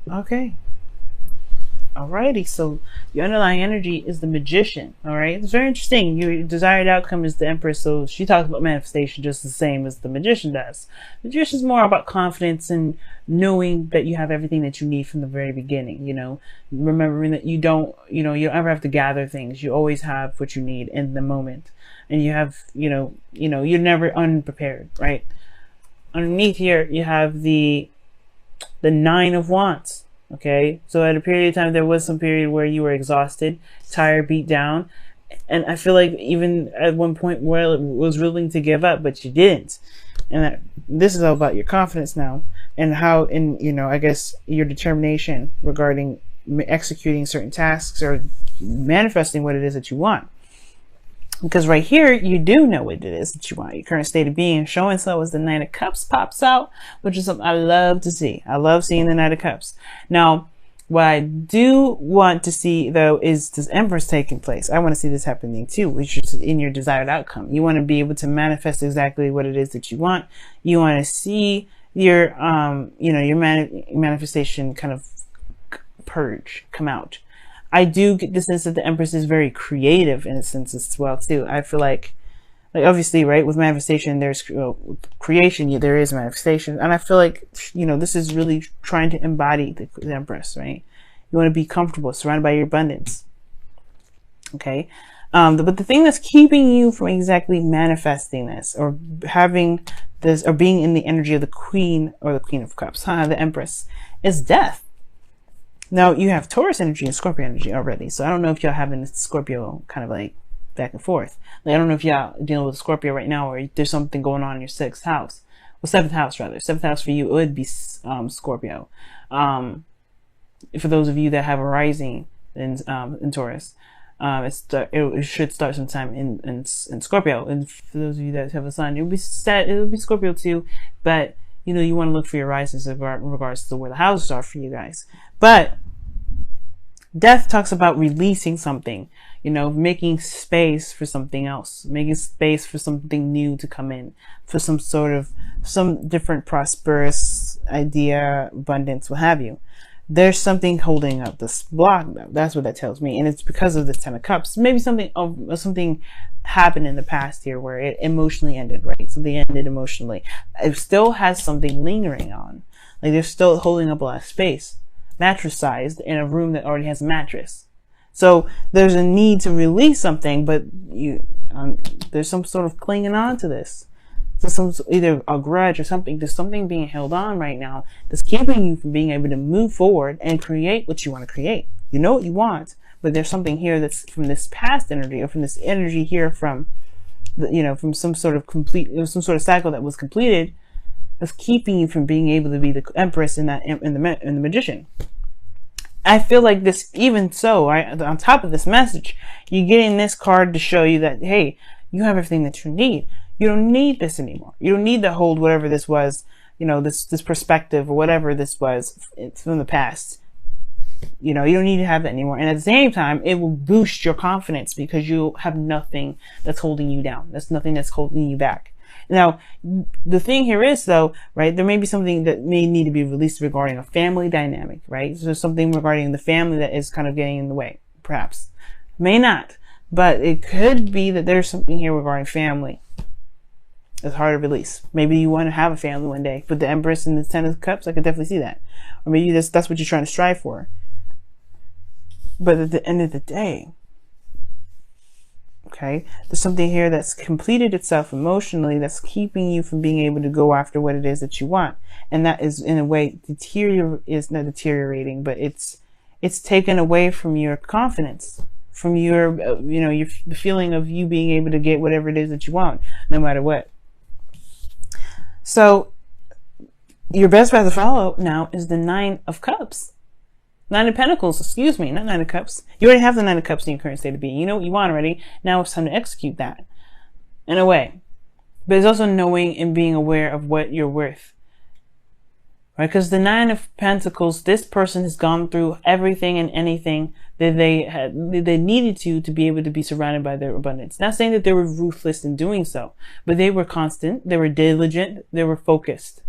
Okay. Alrighty, so your underlying energy is the magician. All right, it's very interesting. Your desired outcome is the Empress, so she talks about manifestation just the same as the magician does. The magician is more about confidence and knowing that you have everything that you need from the very beginning. You know, remembering that you don't ever have to gather things. You always have what you need in the moment, and you have, you're never unprepared, right? Underneath here, you have the Nine of Wands. Okay, so at a period of time, there was some period where you were exhausted, tired, beat down, and I feel like even at one point where it was willing to give up, but you didn't. And this is all about your confidence now, and how, in I guess your determination regarding executing certain tasks or manifesting what it is that you want. Because right here, you do know what it is that you want. Your current state of being. Showing so as the Knight of Cups pops out, which is something I love to see. I love seeing the Knight of Cups. Now, what I do want to see, though, is this Empress taking place. I want to see this happening, too, which is in your desired outcome. You want to be able to manifest exactly what it is that you want. You want to see your, your manifestation kind of purge, come out. I do get the sense that the Empress is very creative in a sense as well too. I feel like obviously, right, with manifestation, there's creation, there is manifestation, and I feel like this is really trying to embody the Empress, right? You want to be comfortable, surrounded by your abundance. Okay, but the thing that's keeping you from exactly manifesting this, or having this, or being in the energy of the Queen or the Queen of Cups, the Empress, is death. Now, you have Taurus energy and Scorpio energy already, so I don't know if y'all having this Scorpio kind of like back and forth. Like, I don't know if y'all dealing with Scorpio right now, or there's something going on in your sixth house. Well, seventh house, rather. Seventh house for you, it would be Scorpio. For those of you that have a rising in Taurus, it should start sometime in Scorpio. And for those of you that have a sun, it would be Scorpio too, but you want to look for your risings in regards to where the houses are for you guys. But death talks about releasing something, making space for something else, making space for something new to come in, for some different prosperous idea, abundance, what have you. There's something holding up this block, though. That's what that tells me. And it's because of this Ten of Cups. Maybe something happened in the past here where it emotionally ended, right? Something ended emotionally. It still has something lingering on. Like, they're still holding up a lot of space, mattress sized, in a room that already has a mattress. So there's a need to release something, but there's some sort of clinging on to this. So either a grudge or something. There's something being held on right now that's keeping you from being able to move forward and create what you want to create. You know what you want, but there's something here that's from this past energy, or from this energy here from from some sort of cycle that was completed, that's keeping you from being able to be the Empress in the Magician. I feel like this, even so, right, on top of this message, you're getting this card to show you that, hey, you have everything that you need. You don't need this anymore. You don't need to hold whatever this was, this perspective or whatever this was from the past. You don't need to have that anymore. And at the same time, it will boost your confidence because you have nothing that's holding you down. There's nothing that's holding you back. Now, the thing here is, though, right, there may be something that may need to be released regarding a family dynamic, right? So something regarding the family that is kind of getting in the way, perhaps. May not, but it could be that there's something here regarding family. It's hard to release. Maybe you want to have a family one day. But the Empress and the Ten of Cups, I could definitely see that. Or maybe that's what you're trying to strive for. But at the end of the day, okay, there's something here that's completed itself emotionally that's keeping you from being able to go after what it is that you want. And that is, in a way, is not deteriorating, but it's taken away from your confidence, from your, the feeling of you being able to get whatever it is that you want, no matter what. So your best path to follow now is the Nine of Cups. Nine of Pentacles, excuse me, not Nine of Cups. You already have the Nine of Cups in your current state of being. You know what you want already. Now it's time to execute that, in a way. But it's also knowing and being aware of what you're worth. Right? Because the Nine of Pentacles, this person has gone through everything and anything that they needed to be able to be surrounded by their abundance. Not saying that they were ruthless in doing so, but they were constant, they were diligent, they were focused.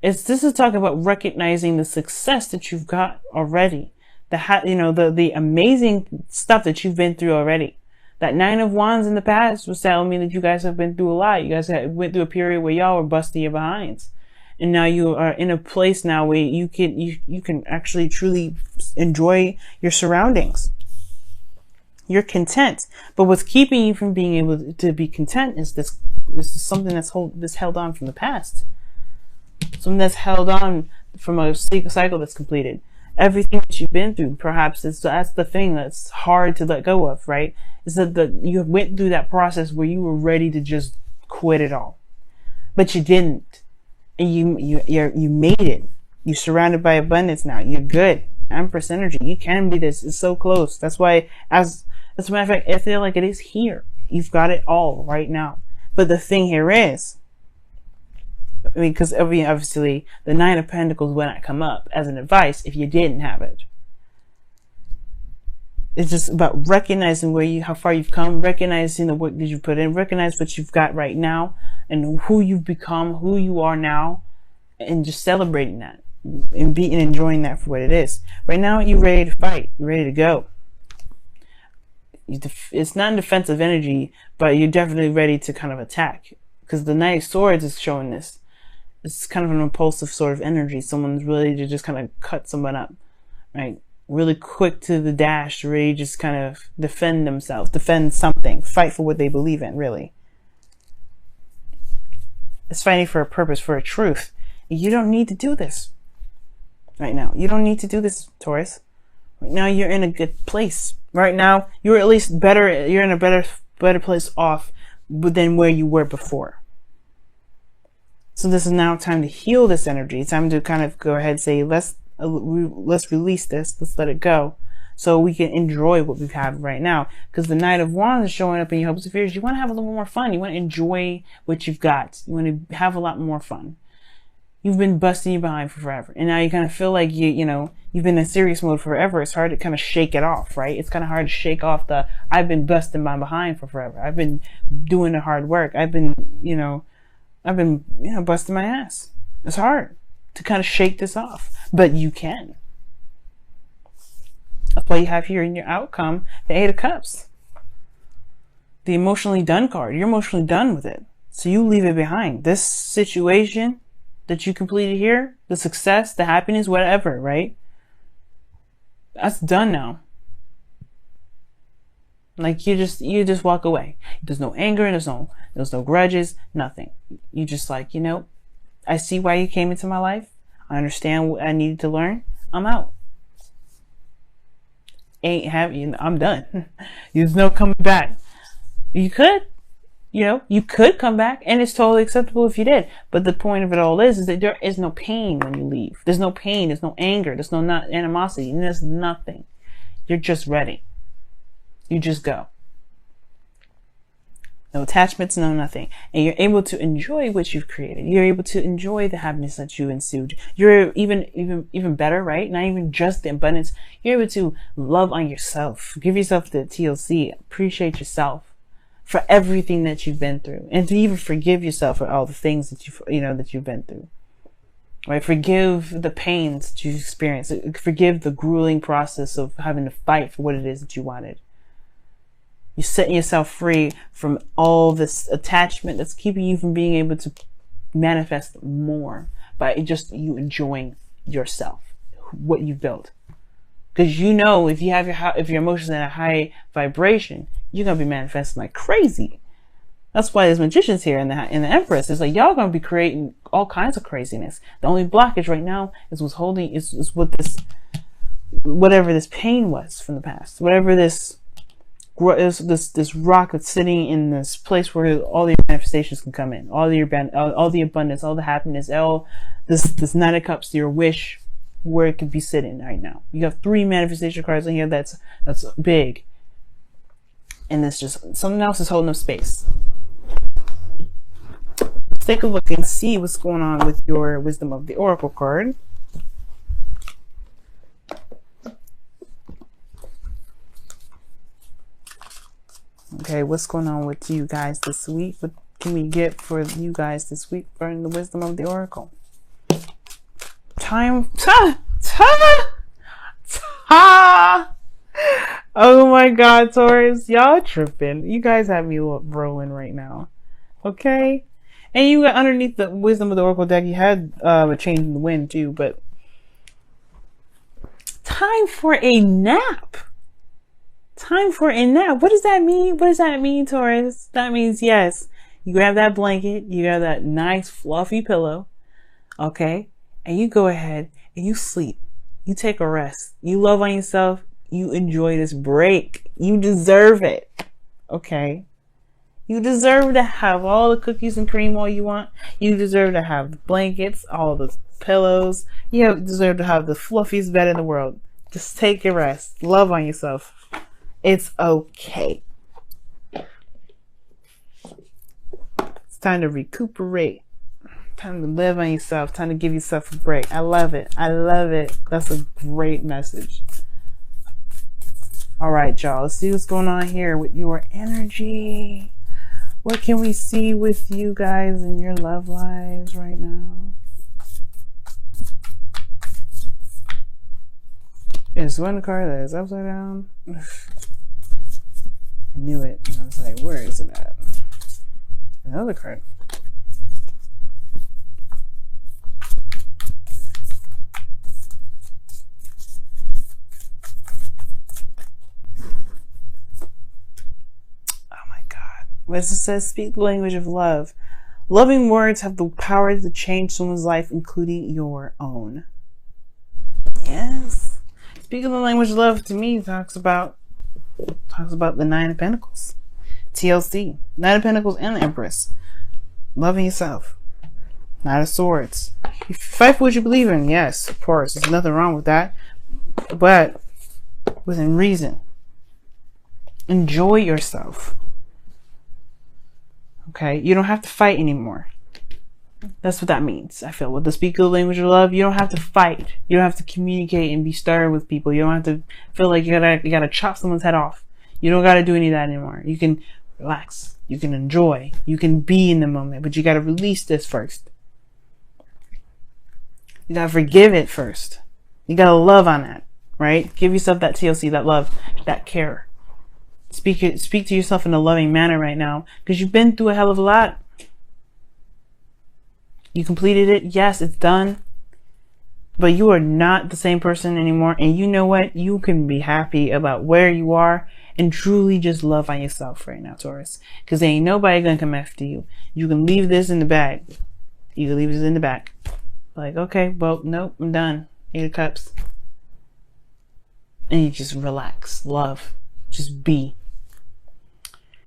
This is talking about recognizing the success that you've got already. The amazing stuff that you've been through already. That Nine of Wands in the past was telling me that you guys have been through a lot. You guys went through a period where y'all were busting your behinds. And now you are in a place now where you can actually truly enjoy your surroundings. You're content. But what's keeping you from being able to be content is this is something that's held on from the past. Something that's held on from a cycle that's completed. Everything that you've been through, perhaps that's the thing that's hard to let go of, right? Is that you went through that process where you were ready to just quit it all, but you didn't, and you made it. You're surrounded by abundance now. You're good. Empress energy. You can be this. It's so close. That's why, as a matter of fact, I feel like it is here. You've got it all right now. But the thing here is, I mean, because obviously the Nine of Pentacles will not come up as an advice if you didn't have it. It's just about recognizing how far you've come, recognizing the work that you've put in, recognize what you've got right now, and who you've become, who you are now, and just celebrating that and enjoying that for what it is. Right now, you're ready to fight. You're ready to go. It's not in defensive energy, but you're definitely ready to kind of attack, because the Knight of Swords is showing this. It's kind of an impulsive sort of energy. Someone's ready to just kind of cut someone up, right? Really quick to the dash, ready to just kind of defend themselves, defend something, fight for what they believe in, really. It's fighting for a purpose, for a truth. You don't need to do this right now. You don't need to do this, Taurus. Right now, you're in a good place. Right now, you're at least better. You're in a better place off than where you were before. So this is now time to heal this energy. It's time to kind of go ahead and say, let's release this. Let's let it go, so we can enjoy what we've had right now. Because the Knight of Wands is showing up in your hopes and fears. You want to have a little more fun. You want to enjoy what you've got. You want to have a lot more fun. You've been busting your behind for forever, and now you kind of feel like you've been in serious mode forever. It's hard to kind of shake it off, right? It's kind of hard to shake off I've been busting my behind for forever. I've been doing the hard work. I've been busting my ass. It's hard to kind of shake this off, but you can. That's why you have here in your outcome the Eight of Cups, the emotionally done card. You're emotionally done with it, so you leave it behind. This situation that you completed here, the success, the happiness, whatever, right? That's done now. Like you just walk away. There's no anger, there's no grudges, nothing. You just like, I see why you came into my life. I understand what I needed to learn. I'm out. I'm done. There's no coming back. You could come back, and it's totally acceptable if you did. But the point of it all is that there is no pain when you leave. There's no pain. There's no anger. There's no animosity. There's nothing. You're just ready. You just go. No attachments, no nothing. And you're able to enjoy what you've created. You're able to enjoy the happiness that you ensued. You're even better, right? Not even just the abundance. You're able to love on yourself. Give yourself the TLC. Appreciate yourself for everything that you've been through. And to even forgive yourself for all the things that you've been through. Right? Forgive the pains that you've experienced. Forgive the grueling process of having to fight for what it is that you wanted. You're setting yourself free from all this attachment that's keeping you from being able to manifest more by just you enjoying yourself, what you've built. Because if you have if your emotions at a high vibration, you're gonna be manifesting like crazy. That's why there's magicians here in the Empress. It's like y'all gonna be creating all kinds of craziness. The only blockage right now is what whatever this pain was from the past, whatever this rock that's sitting in this place where all the manifestations can come in, all the abundance, all the happiness, all this Nine of Cups, your wish, where it could be sitting right now. You have 3 manifestation cards in here that's big, and it's just something else is holding up space. Let's take a look and see what's going on with your Wisdom of the Oracle card. Okay, what's going on with you guys this week? What can we get for you guys this week for the Wisdom of the Oracle? Oh my God, Taurus, y'all tripping. You guys have me rolling right now. Okay? And you got underneath the wisdom of the Oracle deck, you had a change in the wind too, but time for a nap. Time for a nap. What does that mean? What does that mean, Taurus? That means, yes, you grab that blanket, you grab that nice fluffy pillow, okay? And you go ahead and you sleep. You take a rest. You love on yourself. You enjoy this break. You deserve it, okay? You deserve to have all the cookies and cream all you want. You deserve to have the blankets, all the pillows. You deserve to have the fluffiest bed in the world. Just take a rest. Love on yourself. It's okay. It's time to recuperate. Time to live on yourself. Time to give yourself a break. I love it. I love it. That's a great message. All right, y'all. Let's see what's going on here with your energy. What can we see with you guys in your love lives right now? It's one card that is upside down. I knew it. I was like, where is it at? Another card. As it says, speak the language of love. Loving words have the power to change someone's life, including your own. Yes. Speaking the language of love to me talks about the Nine of Pentacles. TLC. Nine of Pentacles and the Empress. Loving yourself. Knight of Swords. You fight for what you believe in. Yes, of course. There's nothing wrong with that. But within reason. Enjoy yourself. Okay, you don't have to fight anymore. That's what that means. I feel with the speak of the language of love, you don't have to fight. You don't have to communicate and be stern with people. You don't have to feel like you gotta chop someone's head off. You don't gotta do any of that anymore. You can relax. You can enjoy. You can be in the moment, but you gotta release this first. You gotta forgive it first. You gotta love on that, right? Give yourself that TLC, that love, that care. Speak to yourself in a loving manner right now, because you've been through a hell of a lot. You completed it. Yes, it's done. But you are not the same person anymore. And you know what? You can be happy about where you are and truly just love on yourself right now, Taurus. Because ain't nobody going to come after you. You can leave this in the bag. You can leave this in the back. Like, okay, well, nope, I'm done. 8 of Cups. And you just relax. Love. Just be.